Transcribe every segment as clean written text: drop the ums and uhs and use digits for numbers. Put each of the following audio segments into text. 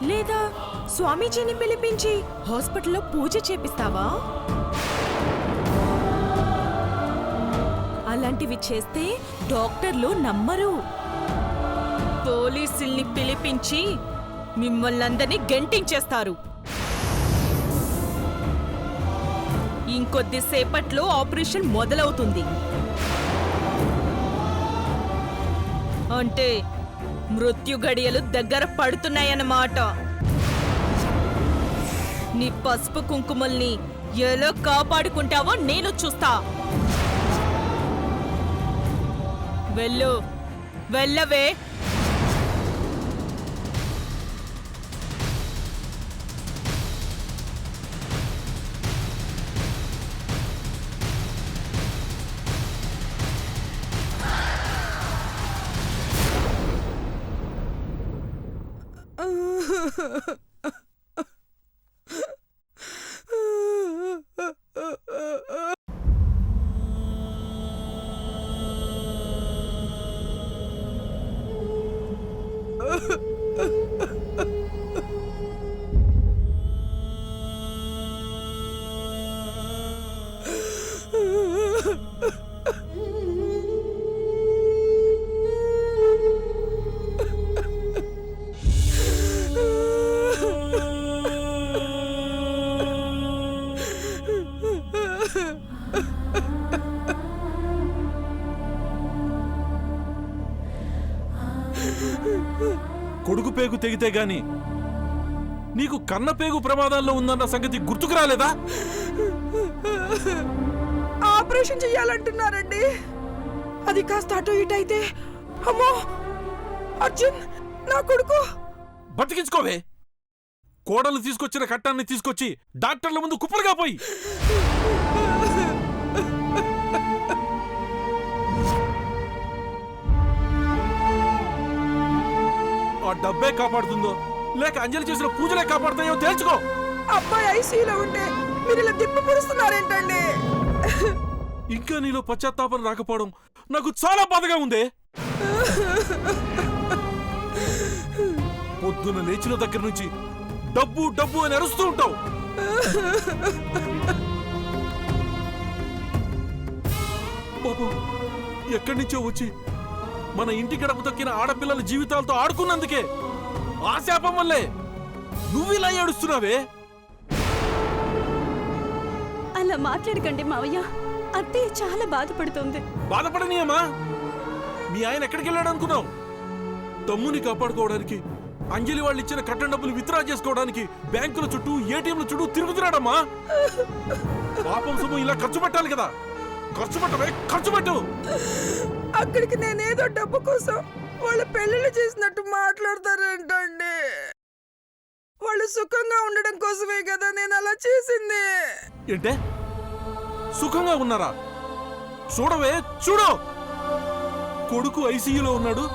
లేదా స్వామీజీని పిలిపించి హాస్పిటల్లో పూజ చేపిస్తావా? అలాంటివి చేస్తే డాక్టర్లు నమ్మరు. పోలీసుల్ని పిలిపించి మిమ్మల్నందరినీ గెంటించేస్తారు. ఇంకొద్దిసేపట్లో ఆపరేషన్ మొదలవుతుంది. అంటే మృత్యు గడియలు దగ్గర పడుతున్నాయన్నమాట. నీ పసుపు కుంకుమల్ని ఎలా కాపాడుకుంటావో నేను చూస్తా. వెళ్ళు, వెళ్ళవే. కొడుకు పేగు తెగితే గాని నీకు కన్న పేగు ప్రమాదాల్లో ఉందన్న సంగతి గుర్తుకు రాలేదా? ఆపరేషన్ చెయ్యాలంటున్నారండి. అది కాస్త అటు ఇటు అయితే అమ్మో, అర్జున్ నా కొడుకు. బతికించుకోవే. కోడలు తీసుకొచ్చిన కట్టాన్ని తీసుకొచ్చి డాక్టర్ల ముందు కుప్పలుగా పోయి. ఆ డబ్బే కాపాడుతుందో లేక అంజలి చేసిన పూజలే కాపాడుతాయో తేల్చుకో. అబ్బాయి ఐసీయూలో ఉంటే మీరు ఇలా దిప్పు పొడుస్తున్నారేంటండి? ఇంకా నీలో పశ్చాత్తాపం రాకపోవడం నాకు చాలా బాధగా ఉంది. పొద్దున లేచిన దగ్గర నుంచి డబ్బు డబ్బు అని అరుస్తూ ఉంటావు. పాపం ఎక్కడి నుంచో వచ్చి మన ఇంటి గడప తొక్కిన ఆడపిల్లల జీవితాలతో ఆడుకున్నందుకే ఆ శాపం వల్లే నువ్విలా ఏడుస్తున్నావే. అలా మాట్లాడకండి మావయ్య. అత్తయ్య చాలా బాధపడుతుంది. బాధపడనీయమ్మా. మీ ఆయన ఎక్కడికి వెళ్ళాడు అనుకున్నావు? తమ్ముని కాపాడుకోవడానికి, అంజలి వాళ్ళు ఇచ్చిన కట్టం డబ్బులు విత్డ్రా చేసుకోవడానికి బ్యాంకుల చుట్టూ, ఏటీఎంల చుట్టూ తిరుగుతున్నాడమ్మా. పాపం సొమ్ము ఇలా ఖర్చు పెట్టాలి కదా. ఖర్చు పెట్టవే, ఖర్చు పెట్టు. అక్కడికి నేనేదో డబ్బు కోసం వాళ్ళ పెళ్లిళ్ళు చేసినట్టు మాట్లాడతారేంటండి? వాళ్ళు సుఖంగా ఉండడం కోసమే కదా నేను అలా చేసింది. ఏంటే సుఖంగా ఉన్నారా? చూడవే, చూడు. కొడుకు ఐసీయూలో ఉన్నాడు,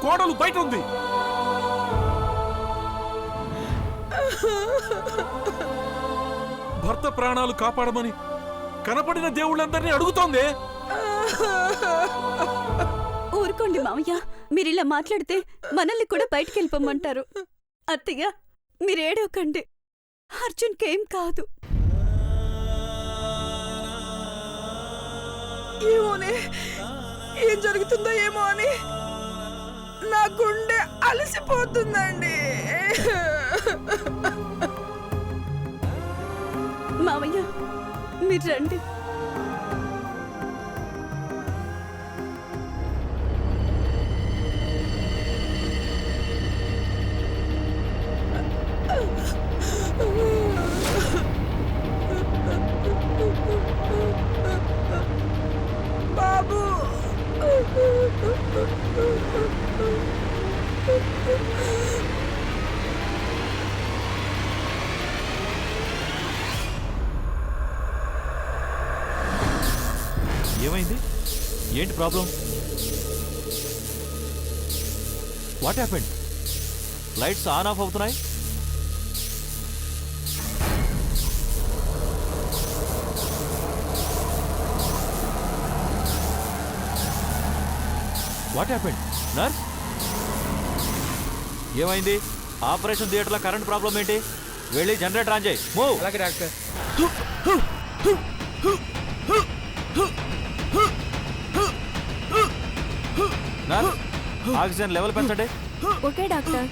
కోడలు బయట ఉంది. భర్త ప్రాణాలు కాపాడమని కనపడిన దేవుళ్ళందరినీ అడుగుతోంది. ఊరుకోండి మావయ్య. మీరిలా మాట్లాడితే మనల్ని కూడా బయటికి వెళ్ళిపోమంటారు. అత్తయ్య మీరేడవకండి. అర్జున్కేం కాదు. ఏమోనే, ఏం జరుగుతుందో ఏమో అని నా గుండె అలసిపోతుందండి. మావయ్య మీరు రండి. బాబు, ఏమైంది? ఏంటి problem? What happened? Lights on off అవుతున్నాయి. What happened? నర్స్ ఏమైంది? ఆపరేషన్ థియేటర్లో కరెంట్ ప్రాబ్లం ఏంటి? వెళ్ళి జనరేటర్ ఆన్ చేయి. మూవ్. అలాగే డాక్టర్. నర్స్, ఆక్సిజన్ లెవెల్ పెంచండి. Okay doctor.